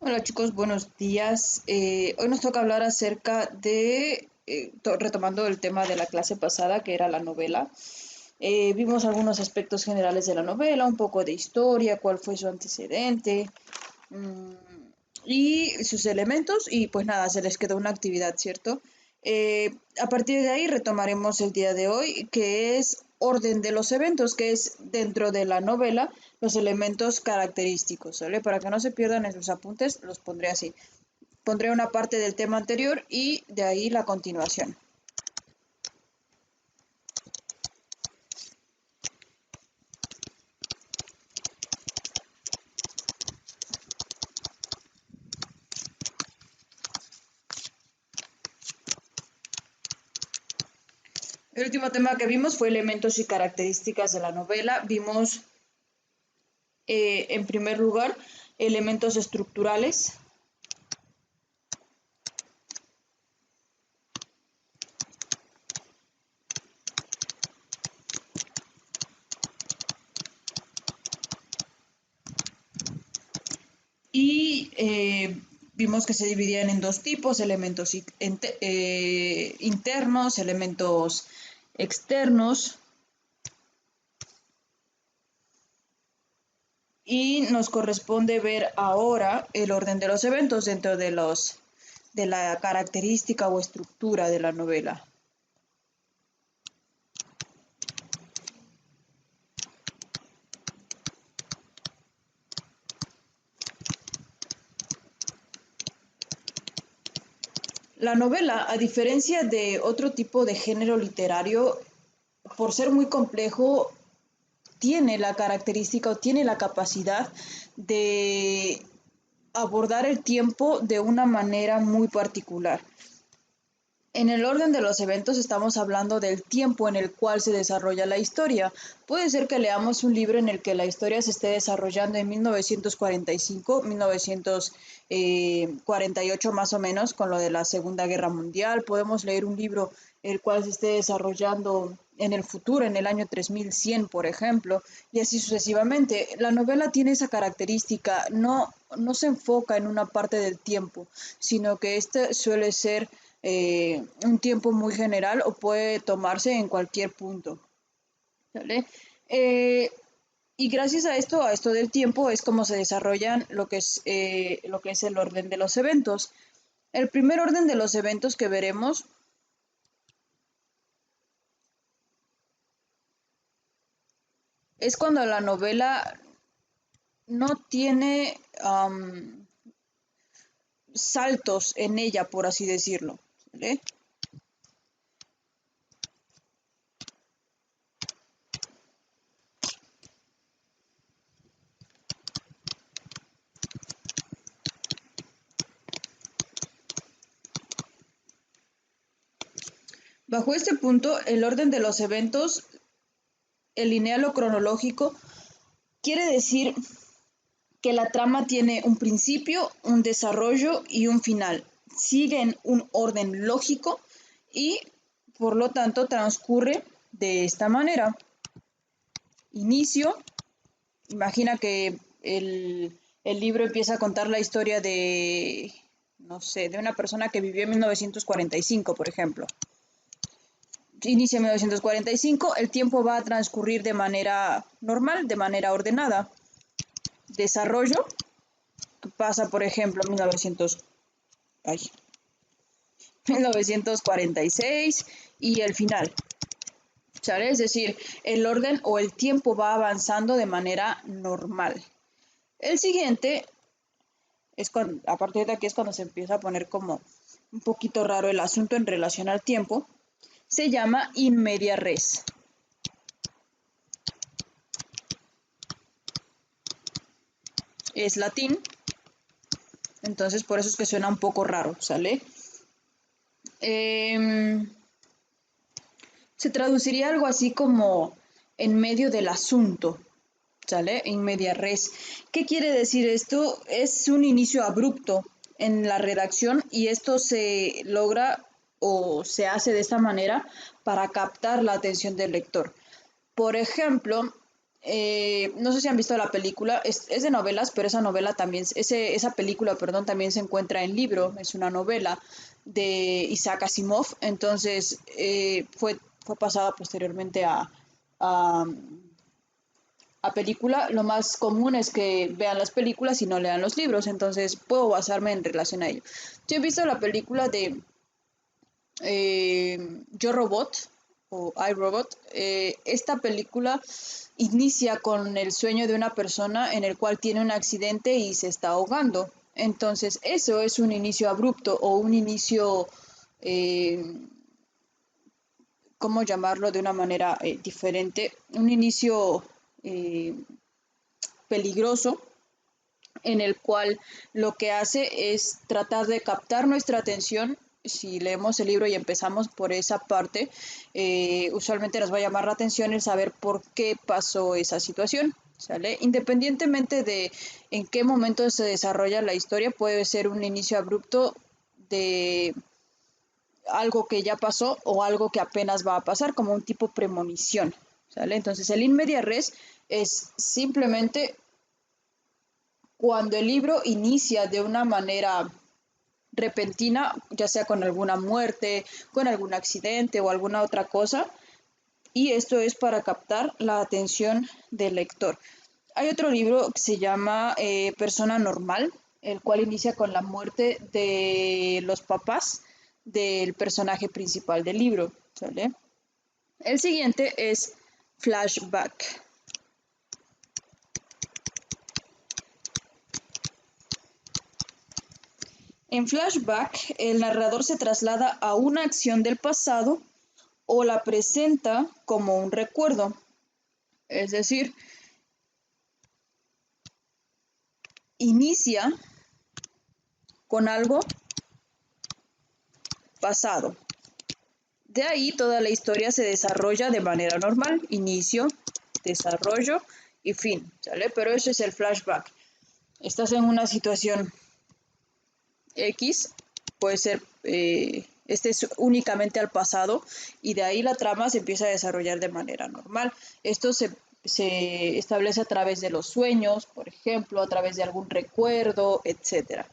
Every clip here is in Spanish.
Hola chicos, buenos días. Hoy nos toca hablar acerca de, retomando el tema de la clase pasada, que era la novela. Vimos algunos aspectos generales de la novela, un poco de historia, cuál fue su antecedente mm, y sus elementos, y pues nada, se les quedó una actividad, ¿cierto? A partir de ahí retomaremos el día de hoy, que es orden de los eventos, que es dentro de la novela los elementos característicos, ¿vale? Para que no se pierdan en sus apuntes, los pondré así. Pondré una parte del tema anterior y de ahí la continuación. El último tema que vimos fue elementos y características de la novela. Vimos, en primer lugar, elementos estructurales. Y vimos que se dividían en dos tipos, elementos internos, elementos externos. Y nos corresponde ver ahora el orden de los eventos dentro de la característica o estructura de la novela. La novela, a diferencia de otro tipo de género literario, por ser muy complejo, tiene la característica o tiene la capacidad de abordar el tiempo de una manera muy particular. En el orden de los eventos estamos hablando del tiempo en el cual se desarrolla la historia. Puede ser que leamos un libro en el que la historia se esté desarrollando en 1945, 1948 más o menos, con lo de la Segunda Guerra Mundial. Podemos leer un libro el cual se esté desarrollando en el futuro, en el año 3100, por ejemplo, y así sucesivamente. La novela tiene esa característica, no se enfoca en una parte del tiempo, sino que este suele ser un tiempo muy general o puede tomarse en cualquier punto. ¿Vale? Eh, y gracias a esto del tiempo, es como se desarrollan lo que es el orden de los eventos. El primer orden de los eventos que veremos es cuando la novela no tiene saltos en ella, por así decirlo. ¿Vale? Bajo este punto, el orden de los eventos, el lineal o cronológico, quiere decir que la trama tiene un principio, un desarrollo y un final. Siguen un orden lógico y, por lo tanto, transcurre de esta manera. Inicio, imagina que el libro empieza a contar la historia de, no sé, de una persona que vivió en 1945, por ejemplo. Inicia en 1945, el tiempo va a transcurrir de manera normal, de manera ordenada. Desarrollo, pasa, por ejemplo, 1946 y el final. ¿Sale? Es decir, el orden o el tiempo va avanzando de manera normal. El siguiente es cuando, a partir de aquí es cuando se empieza a poner como un poquito raro el asunto en relación al tiempo. Se llama in media res. Es latín, entonces por eso es que suena un poco raro, ¿sale? Eh, Se traduciría algo así como en medio del asunto, ¿sale? In media res. ¿Qué quiere decir esto? Es un inicio abrupto en la redacción y esto se logra o se hace de esta manera para captar la atención del lector. Por ejemplo, No sé si han visto la película, es de novelas, pero esa novela también, esa película, perdón, también se encuentra en libro, es una novela de Isaac Asimov, entonces fue pasada posteriormente a, a película. Lo más común es que vean las películas y no lean los libros, entonces puedo basarme en relación a ello. Yo he visto la película de Yo Robot o iRobot. Esta película inicia con el sueño de una persona en el cual tiene un accidente y se está ahogando. Entonces, eso es un inicio abrupto o un inicio, eh, ¿cómo llamarlo de una manera diferente? Un inicio eh, peligroso en el cual lo que hace es tratar de captar nuestra atención. Si leemos el libro y empezamos por esa parte, usualmente nos va a llamar la atención el saber por qué pasó esa situación. ¿Sale? Independientemente de en qué momento se desarrolla la historia, puede ser un inicio abrupto de algo que ya pasó o algo que apenas va a pasar, como un tipo premonición. ¿Sale? Entonces el in media res es simplemente cuando el libro inicia de una manera repentina, ya sea con alguna muerte, con algún accidente o alguna otra cosa, y esto es para captar la atención del lector. Hay otro libro que se llama Persona Normal, el cual inicia con la muerte de los papás del personaje principal del libro. ¿Sale? El siguiente es Flashback. En Flashback, el narrador se traslada a una acción del pasado o la presenta como un recuerdo. Es decir, inicia con algo pasado. De ahí toda la historia se desarrolla de manera normal, inicio, desarrollo y fin, ¿sale? Pero eso es el flashback. Estás en una situación X, puede ser, este es únicamente al pasado y de ahí la trama se empieza a desarrollar de manera normal. Esto se establece a través de los sueños, por ejemplo, a través de algún recuerdo, etcétera.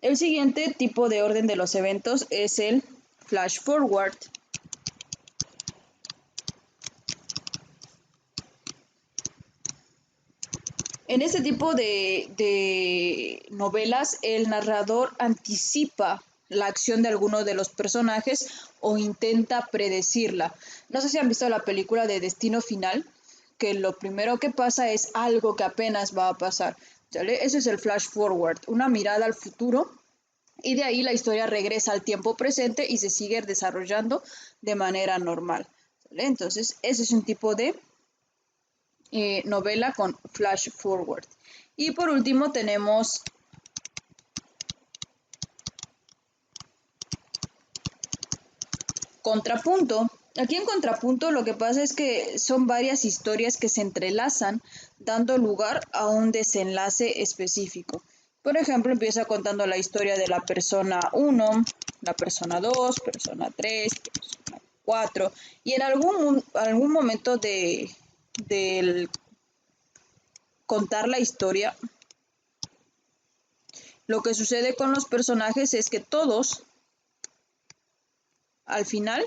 El siguiente tipo de orden de los eventos es el flash forward. En este tipo de novelas, el narrador anticipa la acción de alguno de los personajes o intenta predecirla. No sé si han visto la película de Destino Final, que lo primero que pasa es algo que apenas va a pasar. ¿Sale? Eso es el flash forward, una mirada al futuro y de ahí la historia regresa al tiempo presente y se sigue desarrollando de manera normal. ¿Sale? Entonces, ese es un tipo de novela con flash forward. Y por último tenemos contrapunto. Aquí en contrapunto lo que pasa es que son varias historias que se entrelazan dando lugar a un desenlace específico. Por ejemplo, empieza contando la historia de la persona 1, la persona 2, persona 3, persona 4 y en algún momento de contar la historia, lo que sucede con los personajes es que todos al final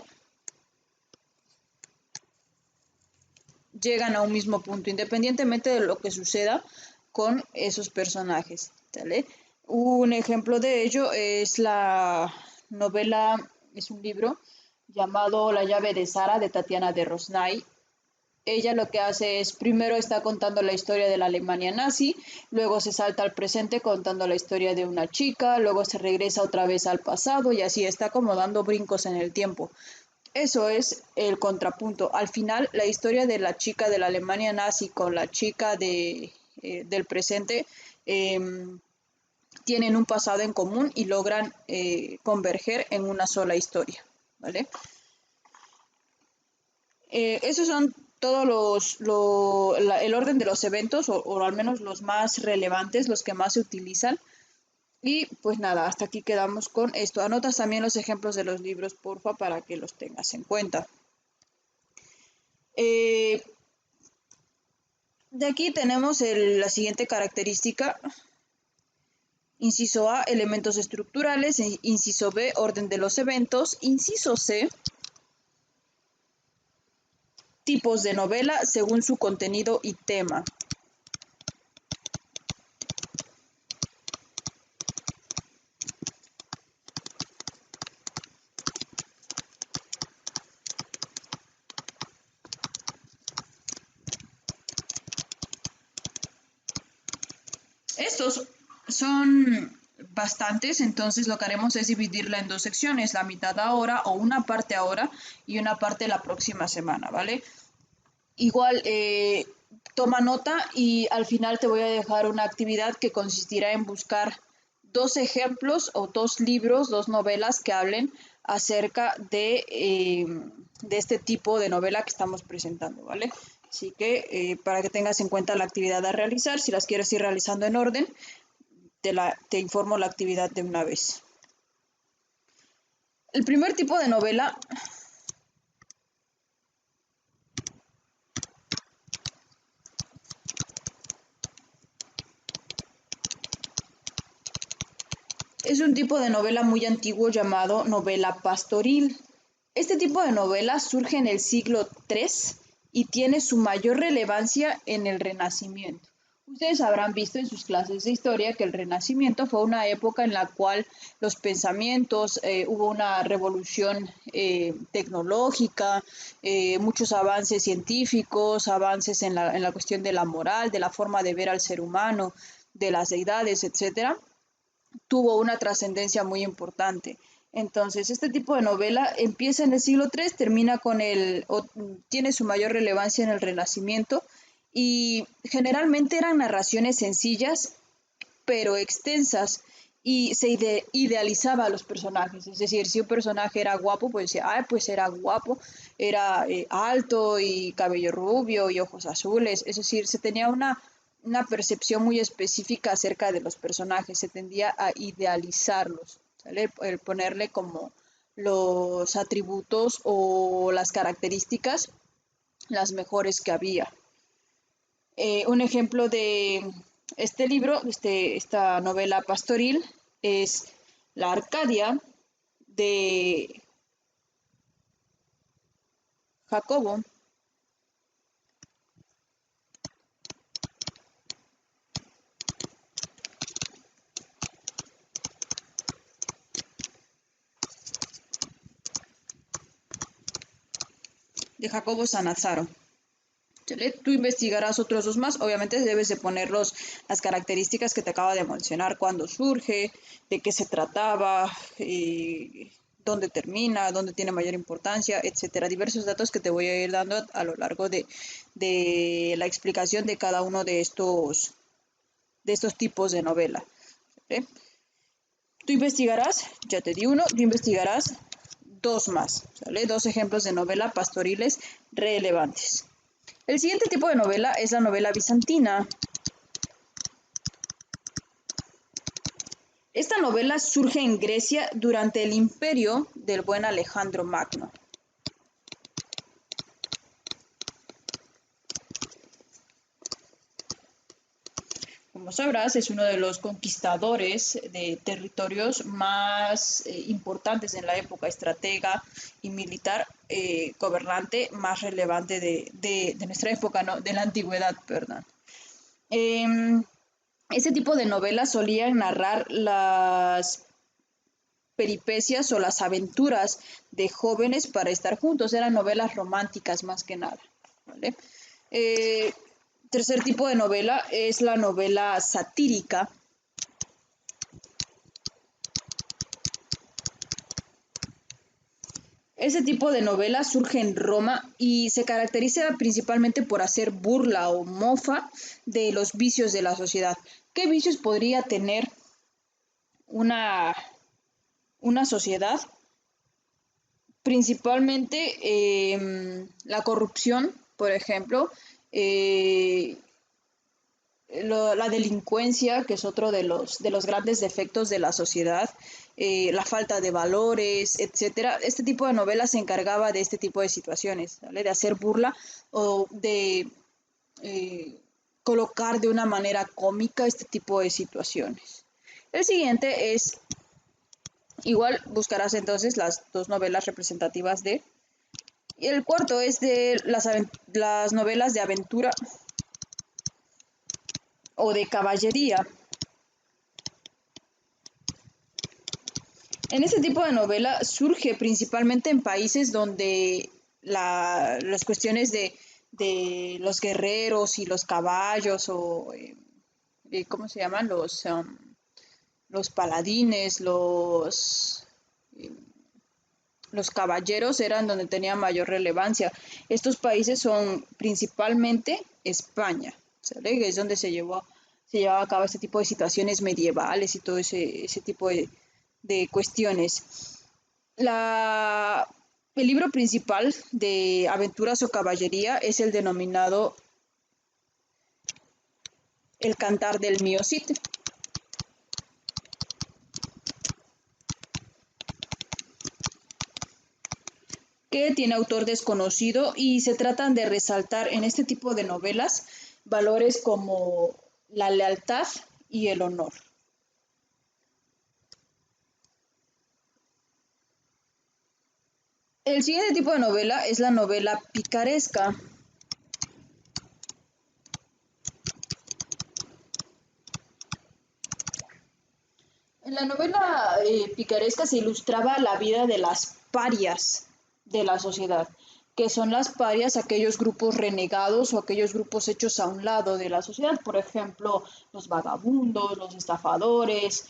llegan a un mismo punto, independientemente de lo que suceda con esos personajes. ¿Sale? Un ejemplo de ello es la novela, es un libro llamado La llave de Sara de Tatiana de Rosnay. Ella lo que hace es, primero está contando la historia de la Alemania nazi, luego se salta al presente contando la historia de una chica, luego se regresa otra vez al pasado y así está como dando brincos en el tiempo. Eso es el contrapunto. Al final, la historia de la chica de la Alemania nazi con la chica del presente eh, tienen un pasado en común y logran converger en una sola historia. ¿Vale? Esos son todos el orden de los eventos, o al menos los más relevantes, los que más se utilizan. Y pues nada, hasta aquí quedamos con esto. Anotas también los ejemplos de los libros, porfa, para que los tengas en cuenta. Eh, de aquí tenemos la siguiente característica. Inciso A, elementos estructurales. Inciso B, orden de los eventos. Inciso C, tipos de novela según su contenido y tema. Estos son bastantes, entonces lo que haremos es dividirla en dos secciones, la mitad ahora o una parte ahora y una parte la próxima semana, ¿vale? Igual toma nota y al final te voy a dejar una actividad que consistirá en buscar dos ejemplos o dos libros, dos novelas que hablen acerca de este tipo de novela que estamos presentando, ¿vale? Así que para que tengas en cuenta la actividad a realizar, si las quieres ir realizando en orden, te informo la actividad de una vez. El primer tipo de novela es un tipo de novela muy antiguo llamado novela pastoril. Este tipo de novela surge en el siglo III y tiene su mayor relevancia en el Renacimiento. Ustedes habrán visto en sus clases de historia que el Renacimiento fue una época en la cual los pensamientos, hubo una revolución tecnológica, muchos avances científicos, avances en la cuestión de la moral, de la forma de ver al ser humano, de las deidades, etcétera, tuvo una trascendencia muy importante. Entonces, este tipo de novela empieza en el siglo III, termina tiene su mayor relevancia en el Renacimiento y generalmente eran narraciones sencillas pero extensas y se idealizaba a los personajes. Es decir, si un personaje era guapo, pues decía, ah, pues era guapo, era alto y cabello rubio y ojos azules. Es decir, se tenía una percepción muy específica acerca de los personajes, se tendía a idealizarlos, ¿sale? El ponerle como los atributos o las características las mejores que había. Un ejemplo de este libro, esta novela pastoril, es La Arcadia de Jacobo. De Jacobo Sanazzaro. Tú investigarás otros dos más, obviamente debes de poner las características que te acabo de mencionar, cuándo surge, de qué se trataba, dónde termina, dónde tiene mayor importancia, etcétera. Diversos datos que te voy a ir dando a lo largo de la explicación de cada uno de estos tipos de novela. ¿Vale? Tú investigarás, ya te di uno, tú investigarás dos más, ¿sale? Dos ejemplos de novela pastoriles relevantes. El siguiente tipo de novela es la novela bizantina. Esta novela surge en Grecia durante el imperio del buen Alejandro Magno. Como sabrás, es uno de los conquistadores de territorios más importantes en la época, estratega y militar, gobernante más relevante de nuestra época, ¿no? De la antigüedad, perdón. Este tipo de novelas solían narrar las peripecias o las aventuras de jóvenes para estar juntos, eran novelas románticas más que nada, ¿vale? Eh, Tercer tipo de novela es la novela satírica. Ese tipo de novela surge en Roma y se caracteriza principalmente por hacer burla o mofa de los vicios de la sociedad. ¿Qué vicios podría tener una, una sociedad? Principalmente la corrupción, por ejemplo, eh, la delincuencia, que es otro de los grandes defectos de la sociedad, la falta de valores, etcétera. Este tipo de novelas se encargaba de este tipo de situaciones, ¿vale? De hacer burla o de eh, colocar de una manera cómica este tipo de situaciones. El siguiente es, igual buscarás entonces las dos novelas representativas de, y el cuarto es de las novelas de aventura o de caballería. En este tipo de novela surge principalmente en países donde las cuestiones de los guerreros y los caballos o, ¿cómo se llaman? Los paladines, eh, los caballeros eran donde tenía mayor relevancia. Estos países son principalmente España, ¿sale? Que es donde se llevaba a cabo este tipo de situaciones medievales y todo ese tipo de cuestiones. La, el libro principal de aventuras o caballería es el denominado El Cantar del Mío Cid, que tiene autor desconocido y se tratan de resaltar en este tipo de novelas valores como la lealtad y el honor. El siguiente tipo de novela es la novela picaresca. En la novela picaresca se ilustraba la vida de las parias de la sociedad, que son las parias aquellos grupos renegados o aquellos grupos hechos a un lado de la sociedad, por ejemplo, los vagabundos, los estafadores,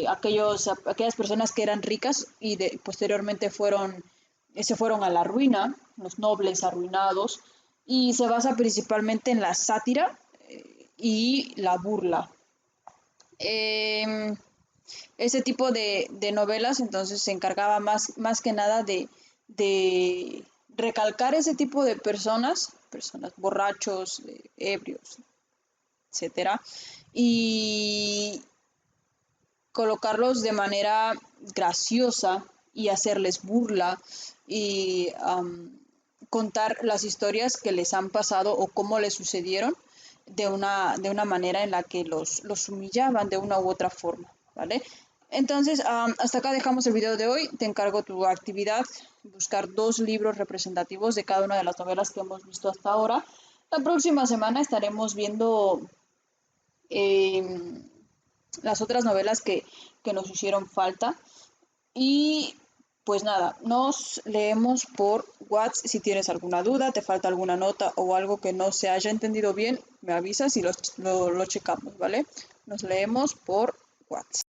aquellas personas que eran ricas y posteriormente se fueron a la ruina, los nobles arruinados, y se basa principalmente en la sátira y la burla. Eh, ese tipo de novelas entonces se encargaba más que nada de recalcar ese tipo de personas borrachos, ebrios, etcétera, y colocarlos de manera graciosa y hacerles burla y contar las historias que les han pasado o cómo les sucedieron de una manera en la que los humillaban de una u otra forma, ¿vale? Entonces, hasta acá dejamos el video de hoy. Te encargo tu actividad, buscar dos libros representativos de cada una de las novelas que hemos visto hasta ahora. La próxima semana estaremos viendo eh, las otras novelas que nos hicieron falta. Y pues nada, nos leemos por WhatsApp. Si tienes alguna duda, te falta alguna nota o algo que no se haya entendido bien, me avisas y lo checamos, ¿vale? Nos leemos por WhatsApp.